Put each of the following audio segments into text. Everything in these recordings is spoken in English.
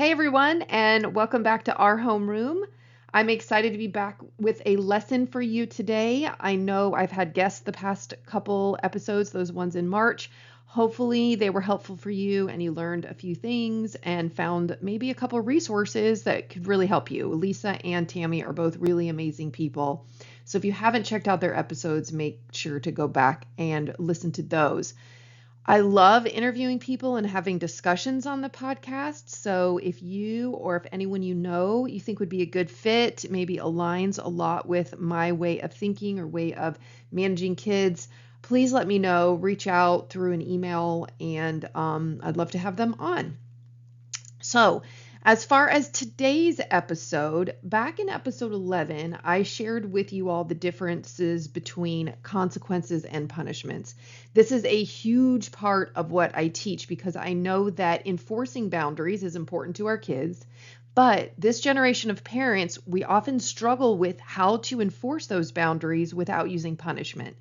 Hey everyone, and welcome back to our homeroom. I'm excited to be back with a lesson for you today. I know I've had guests the past couple episodes, those ones in March. Hopefully, they were helpful for you and you learned a few things and found maybe a couple resources that could really help you. Lisa and Tammy are both really amazing people. So if you haven't checked out their episodes, make sure to go back and listen to those. I love interviewing people and having discussions on the podcast. So if you or if anyone you think would be a good fit, maybe aligns a lot with my way of thinking or way of managing kids, please let me know. Reach out through an email and I'd love to have them on. So, as far as today's episode, back in episode 11, I shared with you all the differences between consequences and punishments. This is a huge part of what I teach because I know that enforcing boundaries is important to our kids. But this generation of parents, we often struggle with how to enforce those boundaries without using punishment.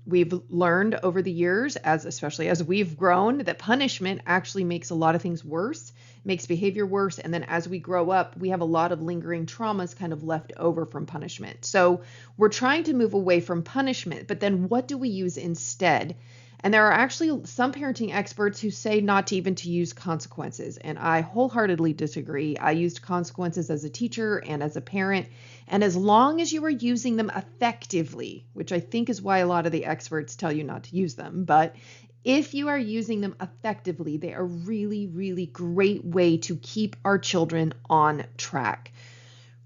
We've learned over the years, especially as we've grown, that punishment actually makes a lot of things worse, makes behavior worse. And then as we grow up, we have a lot of lingering traumas kind of left over from punishment. So we're trying to move away from punishment, but then what do we use instead? And there are actually some parenting experts who say not to even to use consequences. And I wholeheartedly disagree. I used consequences as a teacher and as a parent. And as long as you are using them effectively, which I think is why a lot of the experts tell you not to use them, but if you are using them effectively, they are really, really great way to keep our children on track.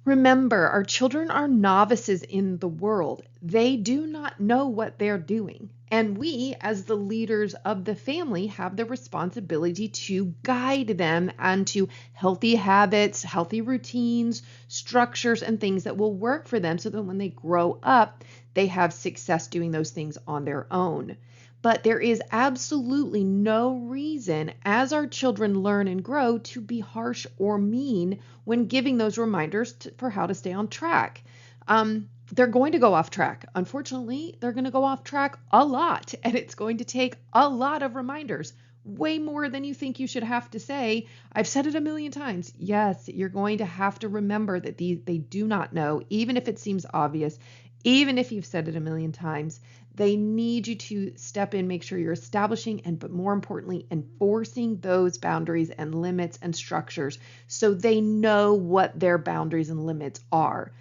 Remember, our children are novices in the world. They do not know what they're doing. And we, as the leaders of the family, have the responsibility to guide them onto healthy habits, healthy routines, structures, and things that will work for them so that when they grow up, they have success doing those things on their own. But there is absolutely no reason as our children learn and grow to be harsh or mean when giving those reminders for how to stay on track. They're going to go off track. Unfortunately, they're going to go off track a lot, and it's going to take a lot of reminders, way more than you think you should have to say. I've said it a million times. Yes, you're going to have to remember that they do not know, even if it seems obvious, even if you've said it a million times. They need you to step in, make sure you're establishing but more importantly, enforcing those boundaries and limits and structures so they know what their boundaries and limits are.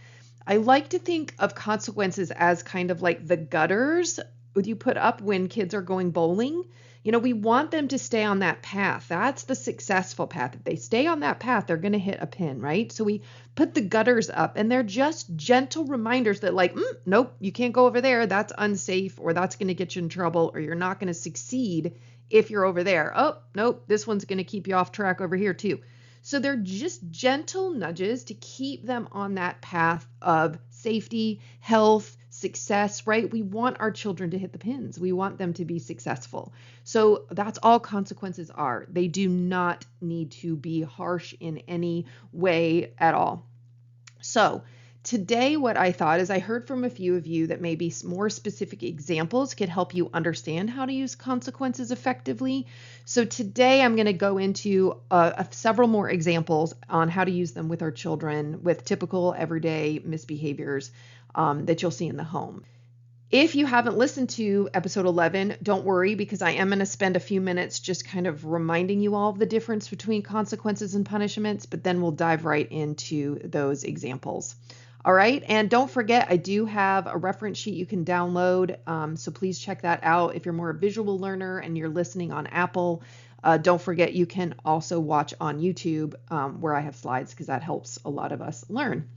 I like to think of consequences as kind of like the gutters you put up when kids are going bowling. We want them to stay on that path. That's the successful path. If they stay on that path, they're going to hit a pin, right? So we put the gutters up and they're just gentle reminders that nope, you can't go over there. That's unsafe, or that's going to get you in trouble, or you're not going to succeed if you're over there. Oh, nope, this one's going to keep you off track over here too. So they're just gentle nudges to keep them on that path of safety, health, success, right? We want our children to hit the pins. We want them to be successful. So that's all consequences are. They do not need to be harsh in any way at all. So today, what I thought is I heard from a few of you that maybe more specific examples could help you understand how to use consequences effectively. So today I'm going to go into several more examples on how to use them with our children with typical everyday misbehaviors that you'll see in the home. If you haven't listened to episode 11, don't worry, because I am going to spend a few minutes just kind of reminding you all of the difference between consequences and punishments, but then we'll dive right into those examples. All right. And don't forget, I do have a reference sheet you can download. So please check that out. If you're more a visual learner and you're listening on Apple, don't forget you can also watch on YouTube where I have slides, because that helps a lot of us learn.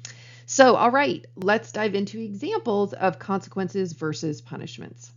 So, all right, let's dive into examples of consequences versus punishments.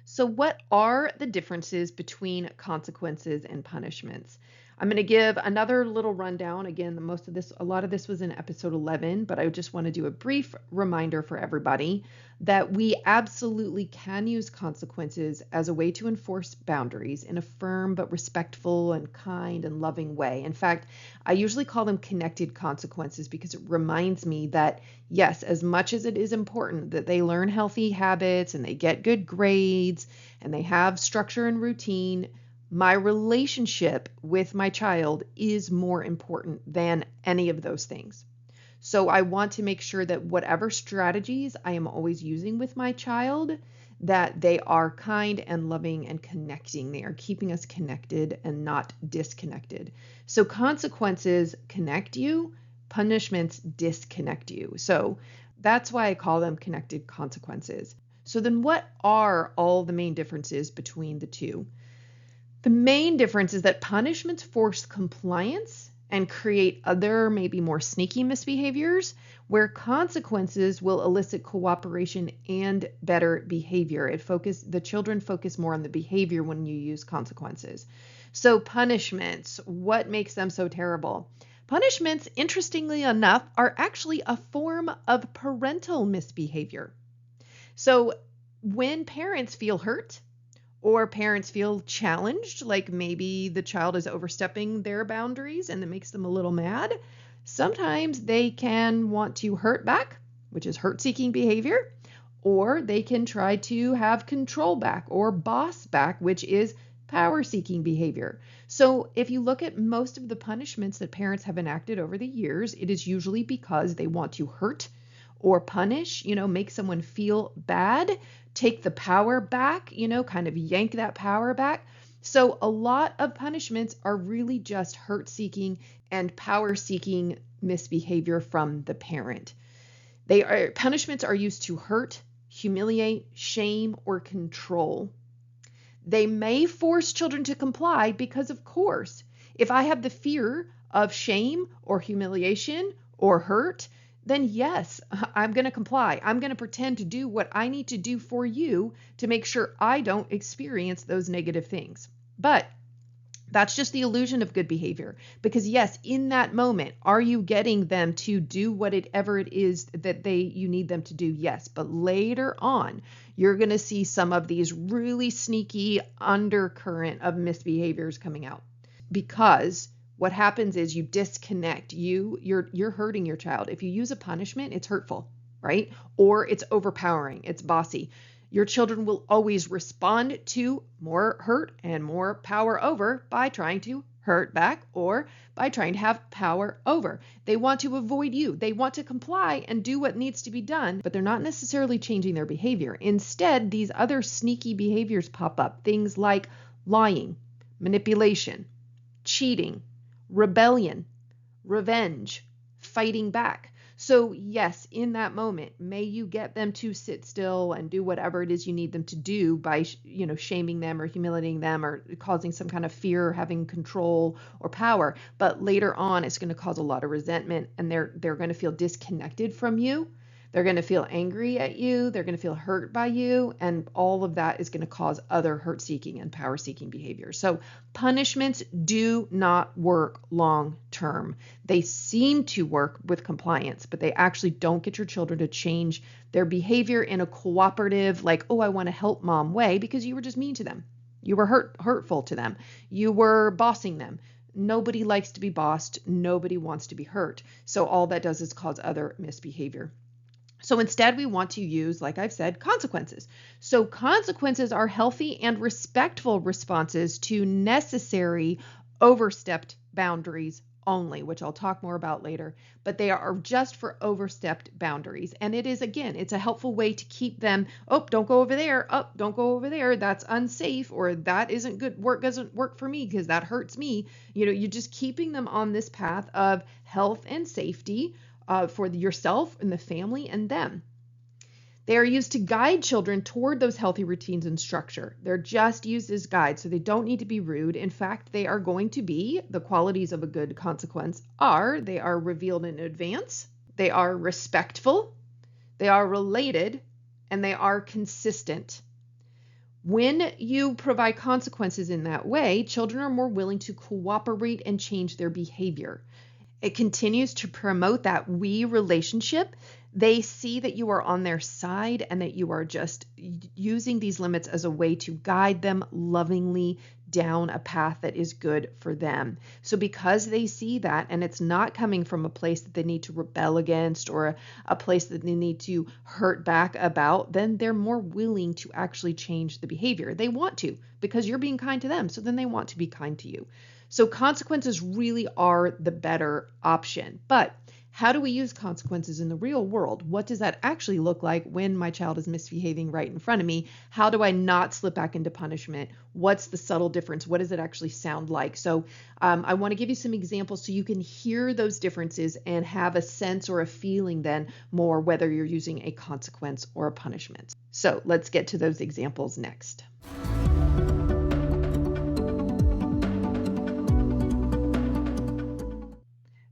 So what are the differences between consequences and punishments? I'm going to give another little rundown. Again, a lot of this was in episode 11, but I just want to do a brief reminder for everybody that we absolutely can use consequences as a way to enforce boundaries in a firm but respectful and kind and loving way. In fact, I usually call them connected consequences because it reminds me that, yes, as much as it is important that they learn healthy habits and they get good grades and they have structure and routine, my relationship with my child is more important than any of those things. So I want to make sure that whatever strategies I am always using with my child, that they are kind and loving and connecting. They are keeping us connected and not disconnected. So consequences connect you, punishments disconnect you. So that's why I call them connected consequences. So then what are all the main differences between the two? The main difference is that punishments force compliance and create other, maybe more sneaky misbehaviors, where consequences will elicit cooperation and better behavior. The children focus more on the behavior when you use consequences. So punishments, what makes them so terrible? Punishments, interestingly enough, are actually a form of parental misbehavior. So when parents feel hurt, or parents feel challenged, like maybe the child is overstepping their boundaries and it makes them a little mad, sometimes they can want to hurt back, which is hurt-seeking behavior, or they can try to have control back or boss back, which is power-seeking behavior. So if you look at most of the punishments that parents have enacted over the years, it is usually because they want to hurt or punish, make someone feel bad, take the power back, kind of yank that power back. So a lot of punishments are really just hurt-seeking and power-seeking misbehavior from the parent. Punishments are used to hurt, humiliate, shame, or control. They may force children to comply because, of course, if I have the fear of shame or humiliation or hurt, then yes, I'm going to comply. I'm going to pretend to do what I need to do for you to make sure I don't experience those negative things. But that's just the illusion of good behavior. Because yes, in that moment, are you getting them to do whatever it is that you need them to do? Yes. But later on, you're going to see some of these really sneaky undercurrent of misbehaviors coming out. Because what happens is you disconnect. You're hurting your child. If you use a punishment, it's hurtful, right? Or it's overpowering, it's bossy. Your children will always respond to more hurt and more power over by trying to hurt back or by trying to have power over. They want to avoid you. They want to comply and do what needs to be done, but they're not necessarily changing their behavior. Instead, these other sneaky behaviors pop up. Things like lying, manipulation, cheating, rebellion, revenge, fighting back. So yes, in that moment, may you get them to sit still and do whatever it is you need them to do by, shaming them or humiliating them or causing some kind of fear, having control or power. But later on, it's going to cause a lot of resentment and they're going to feel disconnected from you. They're going to feel angry at you. They're going to feel hurt by you. And all of that is going to cause other hurt-seeking and power-seeking behavior. So punishments do not work long term. They seem to work with compliance, but they actually don't get your children to change their behavior in a cooperative, like, oh, I want to help mom way, because you were just mean to them. You were hurtful to them. You were bossing them. Nobody likes to be bossed. Nobody wants to be hurt. So all that does is cause other misbehavior. So instead, we want to use, like I've said, consequences. So consequences are healthy and respectful responses to necessary overstepped boundaries only, which I'll talk more about later, but they are just for overstepped boundaries. And it is, again, it's a helpful way to keep them, oh, don't go over there, oh, don't go over there, that's unsafe, or that isn't good, doesn't work for me because that hurts me. You're just keeping them on this path of health and safety for yourself and the family and them. They are used to guide children toward those healthy routines and structure. They're just used as guides, so they don't need to be rude. In fact, they are going to be, the qualities of a good consequence they are revealed in advance, they are respectful, they are related, and they are consistent. When you provide consequences in that way, children are more willing to cooperate and change their behavior. It continues to promote that we relationship. They see that you are on their side and that you are just using these limits as a way to guide them lovingly down a path that is good for them. So because they see that, and it's not coming from a place that they need to rebel against or a place that they need to hurt back about, then they're more willing to actually change the behavior. They want to because you're being kind to them. So then they want to be kind to you. So consequences really are the better option. But how do we use consequences in the real world? What does that actually look like when my child is misbehaving right in front of me? How do I not slip back into punishment? What's the subtle difference? What does it actually sound like? So I want to give you some examples so you can hear those differences and have a sense or a feeling then more whether you're using a consequence or a punishment. So let's get to those examples next.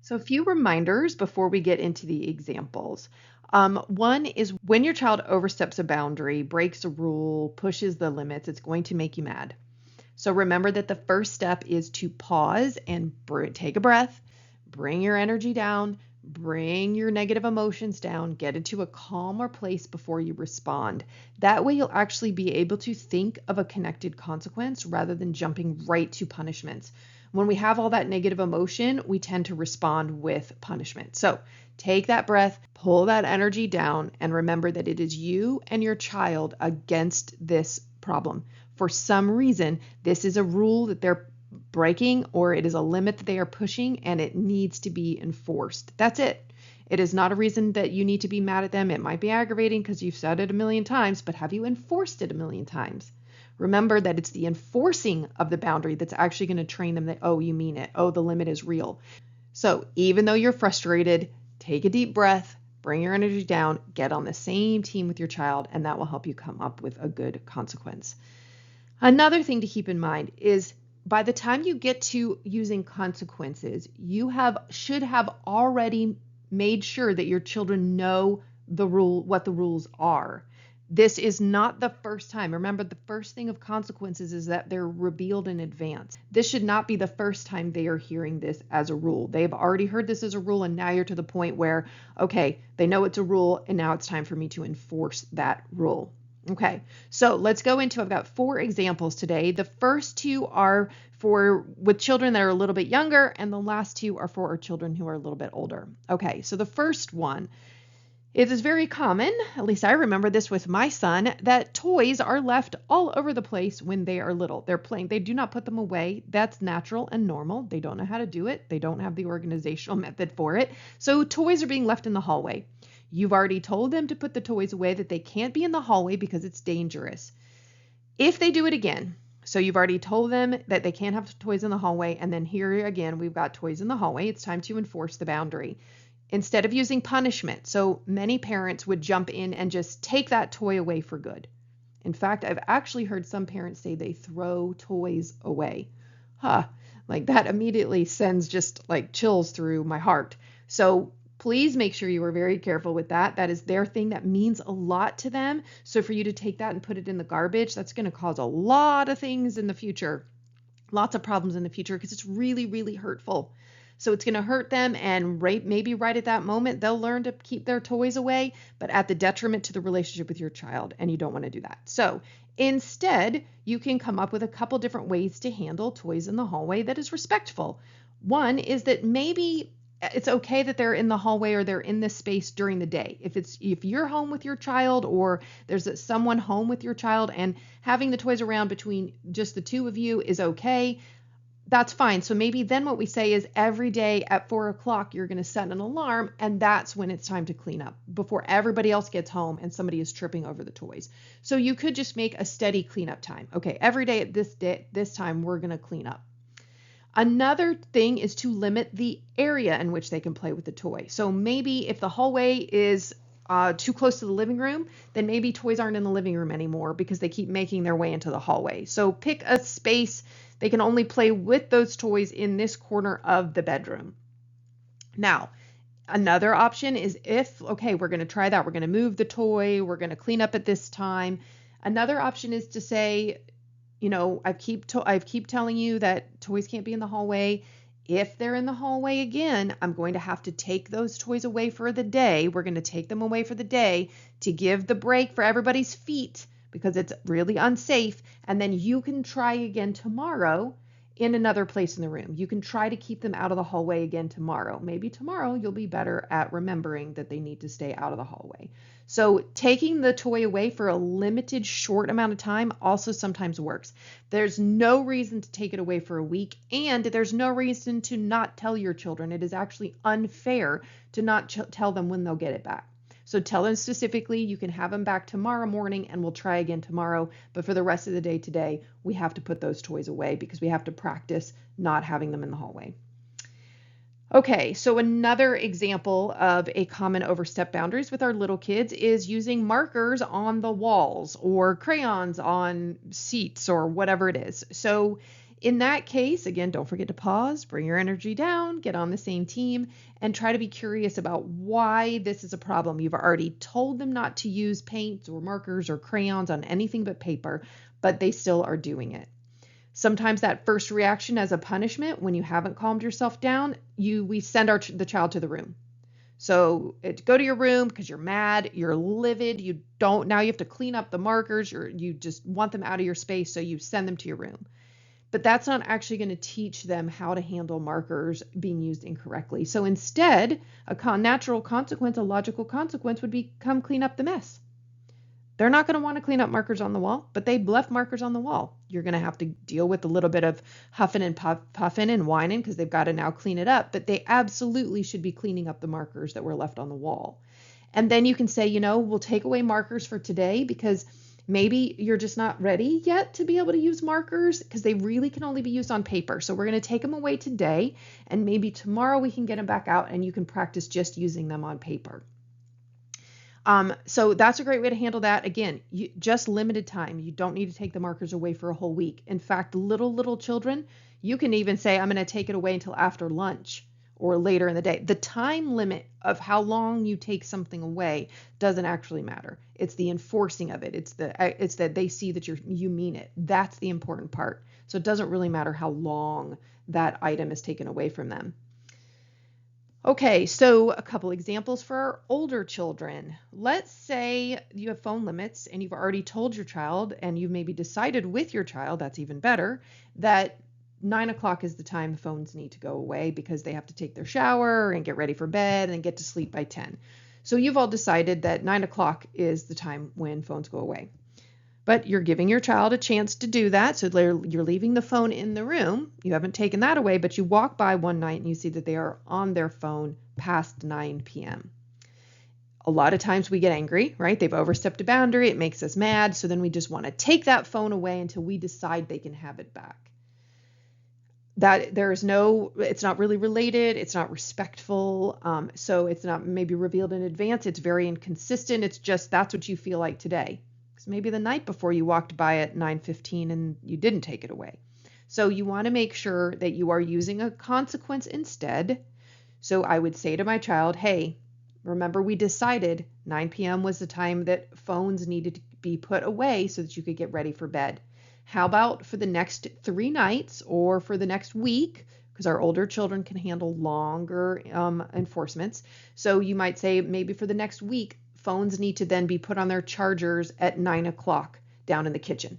So a few reminders before we get into the examples. One is when your child oversteps a boundary, breaks a rule, pushes the limits, it's going to make you mad. So remember that the first step is to pause and take a breath, bring your energy down, bring your negative emotions down, get into a calmer place before you respond. That way you'll actually be able to think of a connected consequence rather than jumping right to punishments. When we have all that negative emotion, we tend to respond with punishment. So take that breath, pull that energy down, and remember that it is you and your child against this problem. For some reason, this is a rule that they're breaking or it is a limit that they are pushing and it needs to be enforced. That's it. It is not a reason that you need to be mad at them. It might be aggravating because you've said it a million times, but have you enforced it a million times? Remember that it's the enforcing of the boundary that's actually going to train them that, oh, you mean it. Oh, the limit is real. So even though you're frustrated, take a deep breath, bring your energy down, get on the same team with your child, and that will help you come up with a good consequence. Another thing to keep in mind is by the time you get to using consequences, you should have already made sure that your children know what the rules are. This is not the first time. Remember, the first thing of consequences is that they're revealed in advance. This should not be the first time they are hearing this as a rule. They've already heard this as a rule, and now you're to the point where, okay, they know it's a rule, and now it's time for me to enforce that rule. Okay, so let's go into, I've got 4 examples today. The first 2 are with children that are a little bit younger, and the last 2 are for our children who are a little bit older. Okay, so the first one, it is very common, at least I remember this with my son, that toys are left all over the place when they are little. They're playing, they do not put them away. That's natural and normal. They don't know how to do it. They don't have the organizational method for it. So toys are being left in the hallway. You've already told them to put the toys away, that they can't be in the hallway because it's dangerous. If they do it again, so you've already told them that they can't have toys in the hallway, and then here again, we've got toys in the hallway, it's time to enforce the boundary. Instead of using punishment, so many parents would jump in and just take that toy away for good. In fact, I've actually heard some parents say they throw toys away. Like that immediately sends just like chills through my heart. So please make sure you are very careful with that. That is their thing that means a lot to them. So for you to take that and put it in the garbage, that's going to cause a lot of things in the future, lots of problems in the future, because it's really, really hurtful. So it's going to hurt them, and maybe right at that moment, they'll learn to keep their toys away, but at the detriment to the relationship with your child, and you don't want to do that. So instead, you can come up with a couple different ways to handle toys in the hallway that is respectful. One is that maybe it's okay that they're in the hallway or they're in this space during the day. If you're home with your child or there's someone home with your child and having the toys around between just the two of you is okay, that's fine. So maybe then what we say is every day at 4 o'clock, you're going to set an alarm, and that's when it's time to clean up before everybody else gets home and somebody is tripping over the toys. So you could just make a steady cleanup time. Okay, every day at this time, we're going to clean up. Another thing is to limit the area in which they can play with the toy. So maybe if the hallway is too close to the living room, then maybe toys aren't in the living room anymore because they keep making their way into the hallway. So pick a space. They can only play with those toys in this corner of the bedroom. Now, another option is we're going to try that. We're going to move the toy. We're going to clean up at this time. Another option is to say, I keep telling you that toys can't be in the hallway. If they're in the hallway again, I'm going to have to take those toys away for the day. We're going to take them away for the day to give the break for everybody's feet because it's really unsafe. And then you can try again tomorrow in another place in the room. You can try to keep them out of the hallway again tomorrow. Maybe tomorrow you'll be better at remembering that they need to stay out of the hallway. So taking the toy away for a limited short amount of time also sometimes works. There's no reason to take it away for a week, and there's no reason to not tell your children. It is actually unfair to not tell them when they'll get it back. So tell them specifically, you can have them back tomorrow morning and we'll try again tomorrow. But for the rest of the day today, we have to put those toys away because we have to practice not having them in the hallway. Okay, so another example of a common overstep boundaries with our little kids is using markers on the walls or crayons on seats or whatever it is. So in that case, again, don't forget to pause, bring your energy down, get on the same team, and try to be curious about why this is a problem. You've already told them not to use paints or markers or crayons on anything but paper, but they still are doing it. Sometimes that first reaction as a punishment, when you haven't calmed yourself down, we send the child to the room. So go to your room because you're mad, you're livid, now you have to clean up the markers, you just want them out of your space, so you send them to your room. But that's not actually going to teach them how to handle markers being used incorrectly. So instead, a natural consequence, a logical consequence would be come clean up the mess. They're not going to want to clean up markers on the wall, but they left markers on the wall. You're going to have to deal with a little bit of huffing and puffing and whining because they've got to now clean it up, but they absolutely should be cleaning up the markers that were left on the wall. And then you can say, we'll take away markers for today because maybe you're just not ready yet to be able to use markers because they really can only be used on paper. So we're going to take them away today, and maybe tomorrow we can get them back out and you can practice just using them on paper. So that's a great way to handle that. Again, just limited time. You don't need to take the markers away for a whole week. In fact, little children, you can even say, I'm going to take it away until after lunch or later in the day. The time limit of how long you take something away doesn't actually matter. It's the enforcing of it. It's that they see that you mean it. That's the important part. So it doesn't really matter how long that item is taken away from them. Okay, so a couple examples for our older children. Let's say you have phone limits and you've already told your child, and you've maybe decided with your child, that's even better, that 9 o'clock is the time the phones need to go away because they have to take their shower and get ready for bed and get to sleep by 10. So you've all decided that 9 o'clock is the time when phones go away. But you're giving your child a chance to do that. So you're leaving the phone in the room. You haven't taken that away, but you walk by one night and you see that they are on their phone past 9 p.m. A lot of times we get angry, right? They've overstepped a boundary. It makes us mad. So then we just want to take that phone away until we decide they can have it back. It's not really related. It's not respectful. So it's not maybe revealed in advance. It's very inconsistent. It's just, that's what you feel like today. Maybe the night before you walked by at 9:15 and you didn't take it away. So you want to make sure that you are using a consequence instead. So I would say to my child, hey, remember we decided 9 p.m. was the time that phones needed to be put away so that you could get ready for bed. How about for the next 3 nights or for the next week? Because our older children can handle longer enforcements. So you might say maybe for the next week, phones need to then be put on their chargers at 9 o'clock down in the kitchen.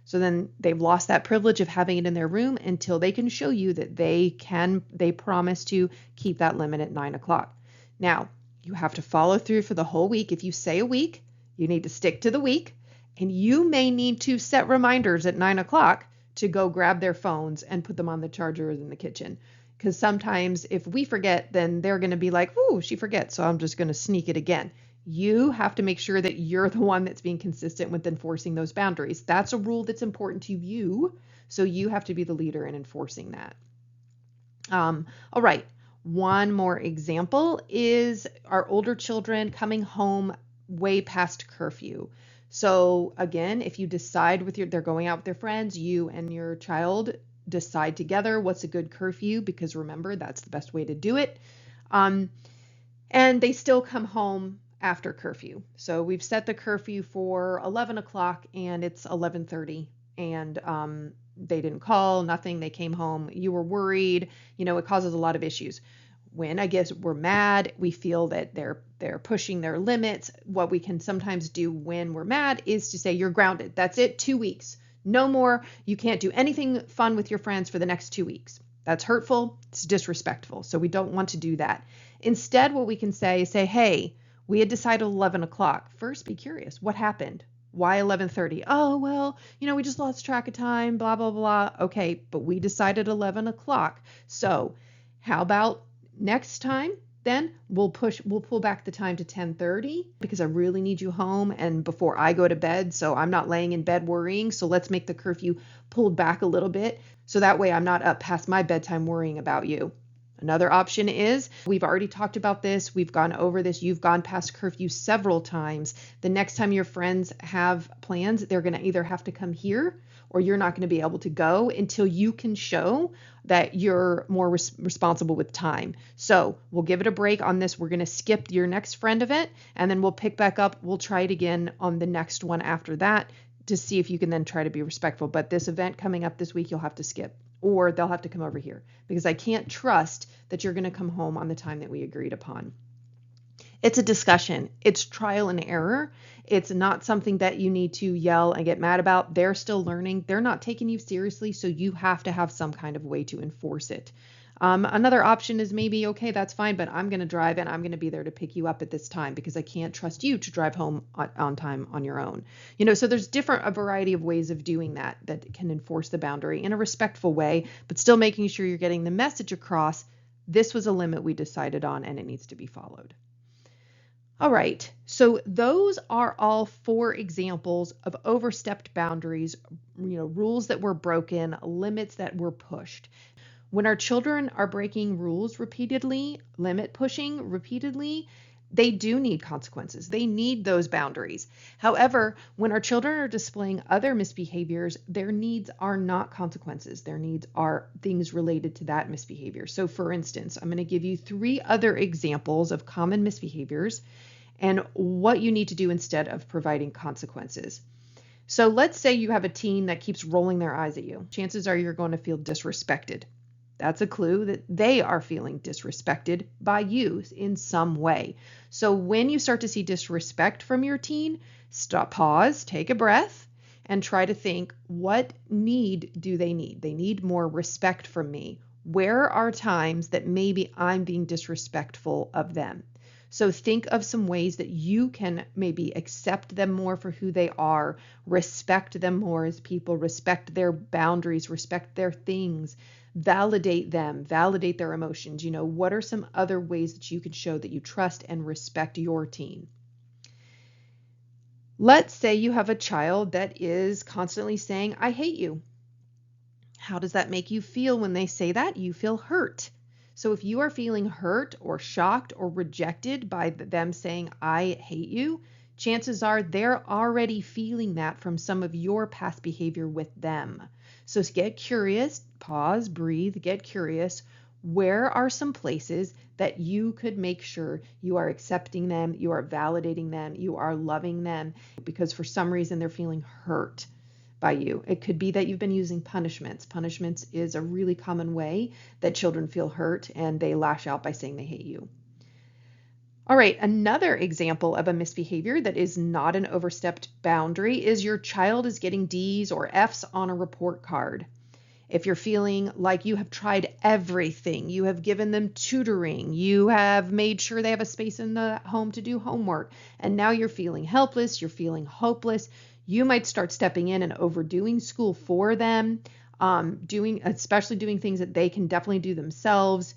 So then they've lost that privilege of having it in their room until they can show you that they promise to keep that limit at 9 o'clock. Now, you have to follow through for the whole week. If you say a week, you need to stick to the week, and you may need to set reminders at 9 o'clock to go grab their phones and put them on the chargers in the kitchen. Because sometimes if we forget, then they're going to be like, ooh, she forgets, so I'm just going to sneak it again. You have to make sure that you're the one that's being consistent with enforcing those boundaries. That's a rule that's important to you, so you have to be the leader in enforcing that. All right, one more example is our older children coming home way past curfew. So again, if you decide they're going out with their friends, you and your child decide together what's a good curfew, because remember, that's the best way to do it. And they still come home after curfew. So we've set the curfew for 11 o'clock and it's 11:30 and they didn't call, nothing. They came home. You were worried. It causes a lot of issues. When I guess we're mad, we feel that they're pushing their limits. What we can sometimes do when we're mad is to say, you're grounded. That's it, 2 weeks. No more. You can't do anything fun with your friends for the next 2 weeks. That's hurtful. It's disrespectful. So we don't want to do that. Instead, what we can say is hey, we had decided 11 o'clock. First, be curious. What happened? Why 11:30? Oh, well, we just lost track of time, blah, blah, blah. Okay, but we decided 11 o'clock. So how about next time? Then we'll pull back the time to 10:30 because I really need you home and before I go to bed. So I'm not laying in bed worrying. So let's make the curfew pulled back a little bit. So that way I'm not up past my bedtime worrying about you. Another option is, we've already talked about this. We've gone over this. You've gone past curfew several times. The next time your friends have plans, they're going to either have to come here or you're not going to be able to go until you can show that you're more responsible with time. So we'll give it a break on this. We're going to skip your next friend event and then we'll pick back up. We'll try it again on the next one after that to see if you can then try to be respectful. But this event coming up this week, you'll have to skip. Or they'll have to come over here because I can't trust that you're going to come home on the time that we agreed upon. It's a discussion. It's trial and error. It's not something that you need to yell and get mad about. They're still learning. They're not taking you seriously, so you have to have some kind of way to enforce it. Another option is maybe, okay, that's fine, but I'm going to drive and I'm going to be there to pick you up at this time because I can't trust you to drive home on time on your own. So there's a variety of ways of doing that can enforce the boundary in a respectful way, but still making sure you're getting the message across. This was a limit we decided on and it needs to be followed. All right, so those are all 4 examples of overstepped boundaries, rules that were broken, limits that were pushed. When our children are breaking rules repeatedly, limit pushing repeatedly, they do need consequences. They need those boundaries. However, when our children are displaying other misbehaviors, their needs are not consequences. Their needs are things related to that misbehavior. So for instance, I'm going to give you 3 other examples of common misbehaviors and what you need to do instead of providing consequences. So let's say you have a teen that keeps rolling their eyes at you. Chances are you're going to feel disrespected. That's a clue that they are feeling disrespected by you in some way. So when you start to see disrespect from your teen, stop, pause, take a breath, and try to think, what need do they need? They need more respect from me. Where are times that maybe I'm being disrespectful of them? So think of some ways that you can maybe accept them more for who they are, respect them more as people, respect their boundaries, respect their things, validate them, validate their emotions. What are some other ways that you can show that you trust and respect your teen? Let's say you have a child that is constantly saying, I hate you. How does that make you feel when they say that? You feel hurt. So if you are feeling hurt or shocked or rejected by them saying, I hate you, chances are they're already feeling that from some of your past behavior with them. So get curious, pause, breathe, get curious. Where are some places that you could make sure you are accepting them, you are validating them, you are loving them because for some reason they're feeling hurt by you? It could be that you've been using punishments. Punishments is a really common way that children feel hurt and they lash out by saying they hate you. All right, another example of a misbehavior that is not an overstepped boundary is your child is getting D's or F's on a report card. If you're feeling like you have tried everything, you have given them tutoring, you have made sure they have a space in the home to do homework, and now you're feeling helpless, you're feeling hopeless, you might start stepping in and overdoing school for them, especially doing things that they can definitely do themselves.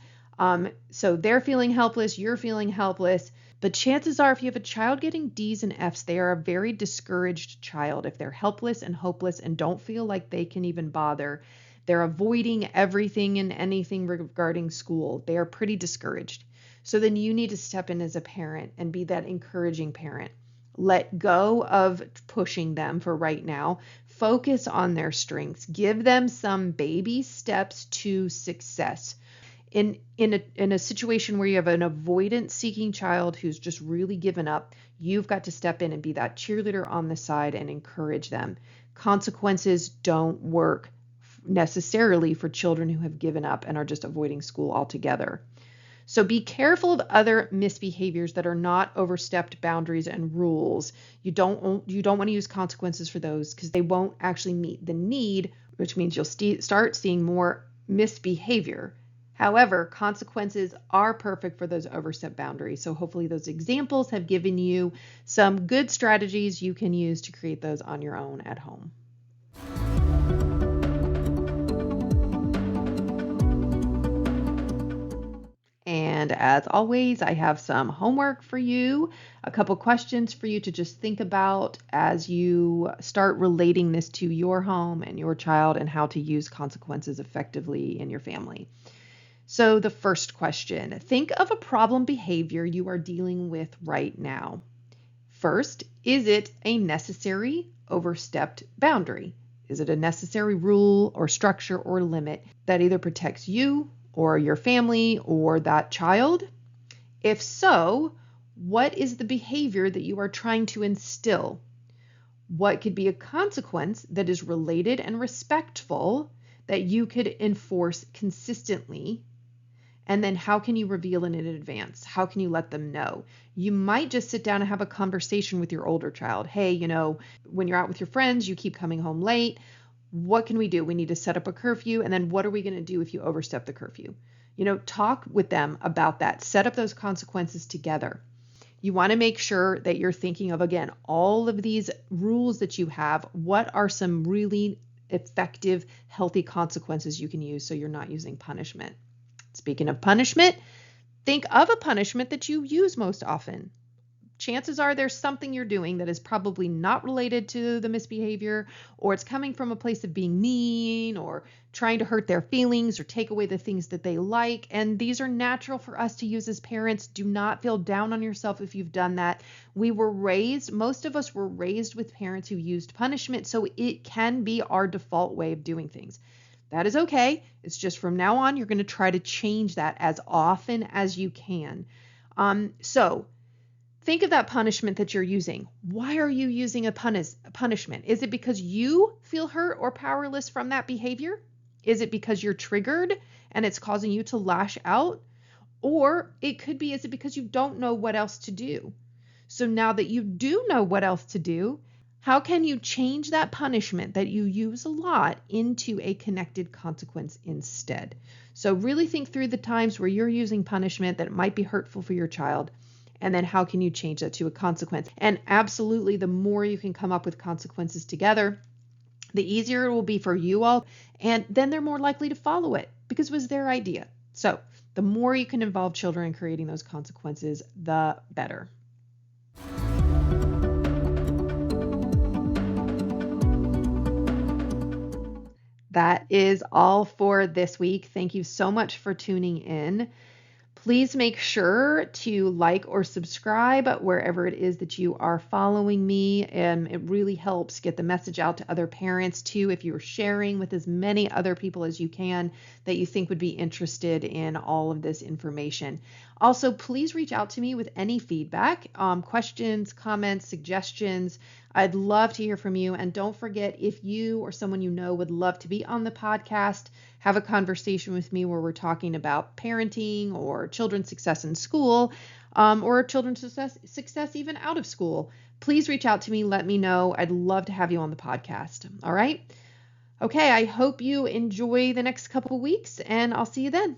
So they're feeling helpless, you're feeling helpless. But chances are if you have a child getting D's and F's, they are a very discouraged child. If they're helpless and hopeless and don't feel like they can even bother, they're avoiding everything and anything regarding school. They are pretty discouraged. So then you need to step in as a parent and be that encouraging parent. Let go of pushing them for right now. Focus on their strengths. Give them some baby steps to success. in a situation where you have an avoidance seeking child who's just really given up, you've got to step in and be that cheerleader on the side and encourage them. Consequences don't work necessarily for children who have given up and are just avoiding school altogether. So be careful of other misbehaviors that are not overstepped boundaries and rules. You don't want to use consequences for those because they won't actually meet the need, which means you'll start seeing more misbehavior. However, consequences are perfect for those overstep boundaries. So hopefully those examples have given you some good strategies you can use to create those on your own at home. And as always, I have some homework for you, a couple questions for you to just think about as you start relating this to your home and your child and how to use consequences effectively in your family. So the first question, think of a problem behavior you are dealing with right now. First, is it a necessary overstepped boundary? Is it a necessary rule or structure or limit that either protects you or your family or that child? If so, what is the behavior that you are trying to instill? What could be a consequence that is related and respectful that you could enforce consistently? And then how can you reveal it in advance? How can you let them know? You might just sit down and have a conversation with your older child. Hey, when you're out with your friends, you keep coming home late. What can we do? We need to set up a curfew. And then what are we going to do if you overstep the curfew? Talk with them about that. Set up those consequences together. You want to make sure that you're thinking of, again, all of these rules that you have. What are some really effective, healthy consequences you can use so you're not using punishment? Speaking of punishment, think of a punishment that you use most often. Chances are there's something you're doing that is probably not related to the misbehavior, or it's coming from a place of being mean or trying to hurt their feelings or take away the things that they like. And these are natural for us to use as parents. Do not feel down on yourself if you've done that. Most of us were raised with parents who used punishment, so it can be our default way of doing things. That is okay. It's just from now on, you're going to try to change that as often as you can. So think of that punishment that you're using. Why are you using a punishment? Is it because you feel hurt or powerless from that behavior? Is it because you're triggered and it's causing you to lash out? Or it could be, is it because you don't know what else to do? So now that you do know what else to do, how can you change that punishment that you use a lot into a connected consequence instead? So really think through the times where you're using punishment that might be hurtful for your child, and then how can you change that to a consequence? And absolutely, the more you can come up with consequences together, the easier it will be for you all, and then they're more likely to follow it because it was their idea. So the more you can involve children in creating those consequences, the better. That is all for this week. Thank you so much for tuning in. Please make sure to like or subscribe wherever it is that you are following me. It really helps get the message out to other parents too, if you're sharing with as many other people as you can that you think would be interested in all of this information. Also, please reach out to me with any feedback, questions, comments, suggestions. I'd love to hear from you. And don't forget, if you or someone you know would love to be on the podcast, have a conversation with me where we're talking about parenting or children's success in school, or children's success even out of school, please reach out to me. Let me know. I'd love to have you on the podcast. All right. Okay. I hope you enjoy the next couple of weeks, and I'll see you then.